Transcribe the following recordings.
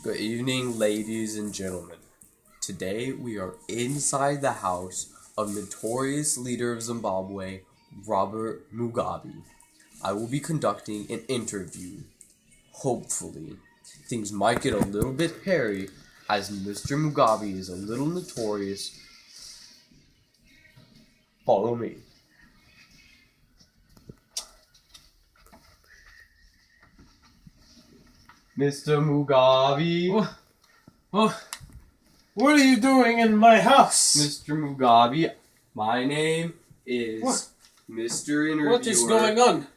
Good evening, ladies and gentlemen. Today we are inside the house of notorious leader of Zimbabwe, Robert Mugabe. I will be conducting an interview. Hopefully, things might get a little bit hairy as Mr. Mugabe is a little notorious. Follow me. Mr. Mugabe. Oh, what are you doing in my house? Mr. Mugabe, my name is Mr. Interviewer. What is going on?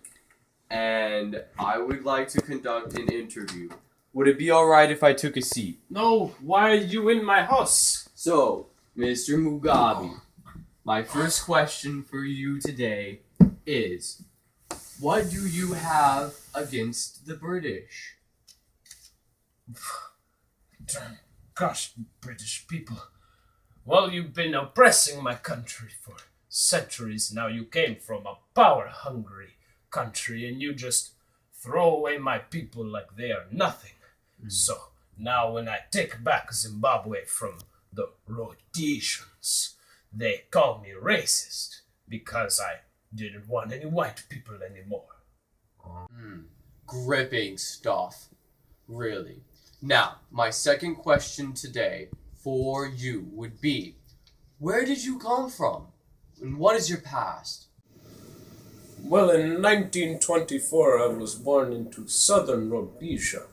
And I would like to conduct an interview. Would it be alright if I took a seat? No, why are you in my house? So, Mr. Mugabe, my first question for you today is, what do you have against the British? Gosh, British people. Well, you've been oppressing my country for centuries now. You came from a power-hungry country and you just throw away my people like they are nothing. So, now when I take back Zimbabwe from the Rhodesians, they call me racist because I didn't want any white people anymore. Gripping stuff. Really. Now, my second question today for you would be, where did you come from? And what is your past? Well, in 1924, I was born into southern Rhodesia,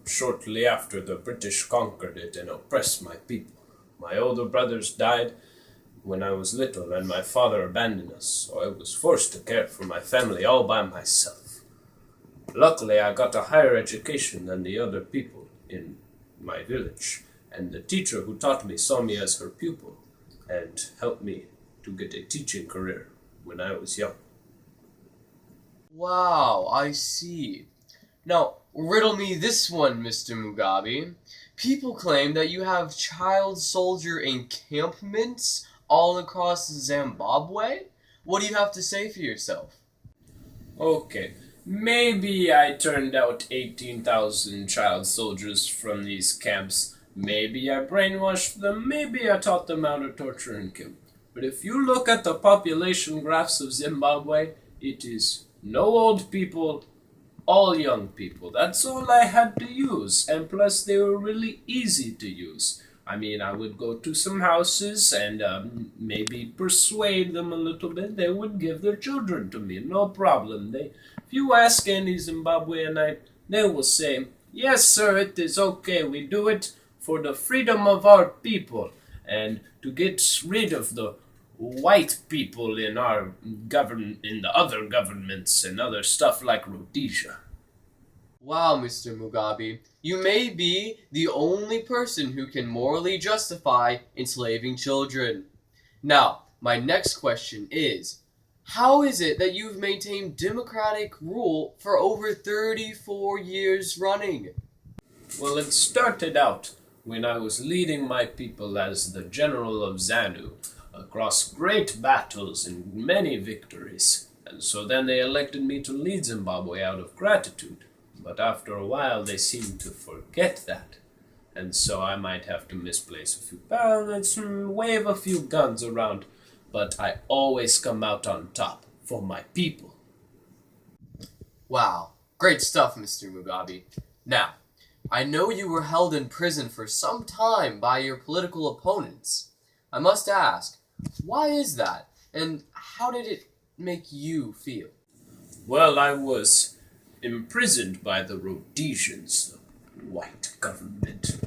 shortly after the British conquered it and oppressed my people. My older brothers died when I was little, and my father abandoned us, so I was forced to care for my family all by myself. Luckily, I got a higher education than the other people in my village, and the teacher who taught me saw me as her pupil and helped me to get a teaching career when I was young. Wow, I see. Now, riddle me this one, Mr. Mugabe. People claim that you have child soldier encampments all across Zimbabwe. What do you have to say for yourself? Okay, maybe I turned out 18,000 child soldiers from these camps. Maybe I brainwashed them. Maybe I taught them how to torture and kill. But if you look at the population graphs of Zimbabwe, it is no old people, all young people. That's all I had to use. And plus, they were really easy to use. I mean, I would go to some houses and maybe persuade them a little bit. They would give their children to me, no problem. If you ask any Zimbabweanite, they will say, "Yes, sir, it is okay. We do it for the freedom of our people and to get rid of the white people in our government, in the other governments and other stuff like Rhodesia." Wow, Mr. Mugabe, you may be the only person who can morally justify enslaving children. Now, my next question is, how is it that you've maintained democratic rule for over 34 years running? Well, it started out when I was leading my people as the general of ZANU across great battles and many victories. And so then they elected me to lead Zimbabwe out of gratitude. But after a while, they seemed to forget that. And so I might have to misplace a few ballots and wave a few guns around. But I always come out on top for my people. Wow, great stuff, Mr. Mugabe. Now, I know you were held in prison for some time by your political opponents. I must ask, why is that? And how did it make you feel? Well, I was imprisoned by the Rhodesians, the white government,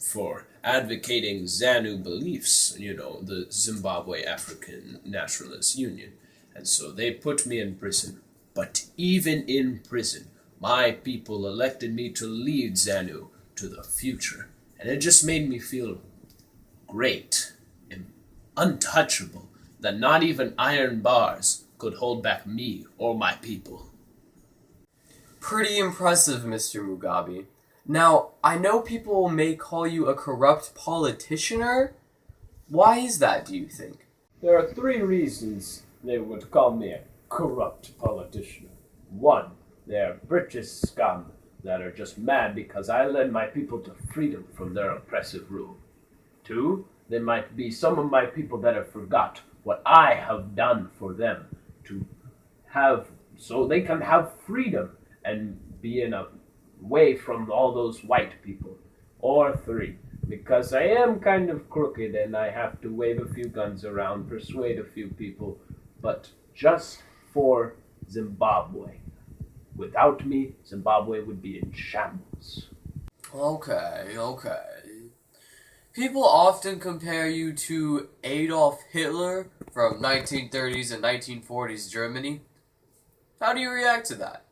for advocating ZANU beliefs, the Zimbabwe African Nationalist Union. And so they put me in prison. But even in prison, my people elected me to lead ZANU to the future. And it just made me feel great and untouchable that not even iron bars could hold back me or my people. Pretty impressive, Mr. Mugabe. Now, I know people may call you a corrupt politicianer. Why is that, do you think? There are three reasons they would call me a corrupt politician. One, they're British scum. that are just mad because I led my people to freedom from their oppressive rule. 2, there might be some of my people that have forgot what I have done for them to have, so they can have freedom and be in a way from all those white people. Or 3, because I am kind of crooked and I have to wave a few guns around, persuade a few people, but just for Zimbabwe. Without me, Zimbabwe would be in shambles. Okay. People often compare you to Adolf Hitler from 1930s and 1940s Germany. How do you react to that?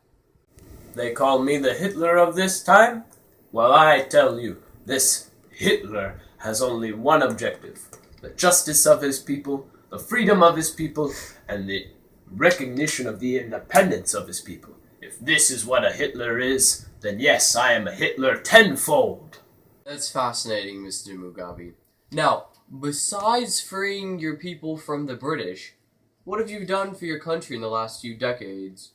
They call me the Hitler of this time? Well, I tell you, this Hitler has only one objective: the justice of his people, the freedom of his people, and the recognition of the independence of his people. If this is what a Hitler is, then yes, I am a Hitler tenfold. That's fascinating, Mr. Mugabe. Now, besides freeing your people from the British, what have you done for your country in the last few decades?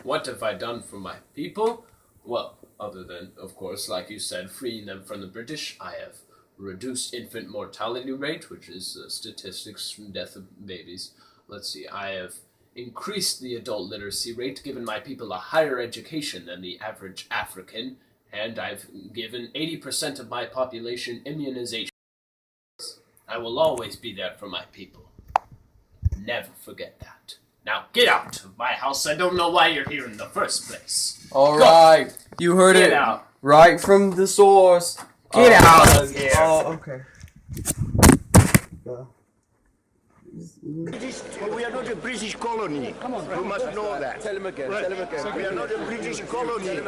What have I done for my people? Well, other than, of course, like you said, freeing them from the British, I have reduced infant mortality rate, which is statistics from death of babies. Let's see, I have increased the adult literacy rate, given my people a higher education than the average African, and I've given 80% of my population immunization. I will always be there for my people. Never forget that. Now get out of my house. I don't know why you're here in the first place. Alright, you heard Get it out. right from the source. Get out of here. Okay. We are not a British colony. You must know that. Tell him again. We are not a British colony.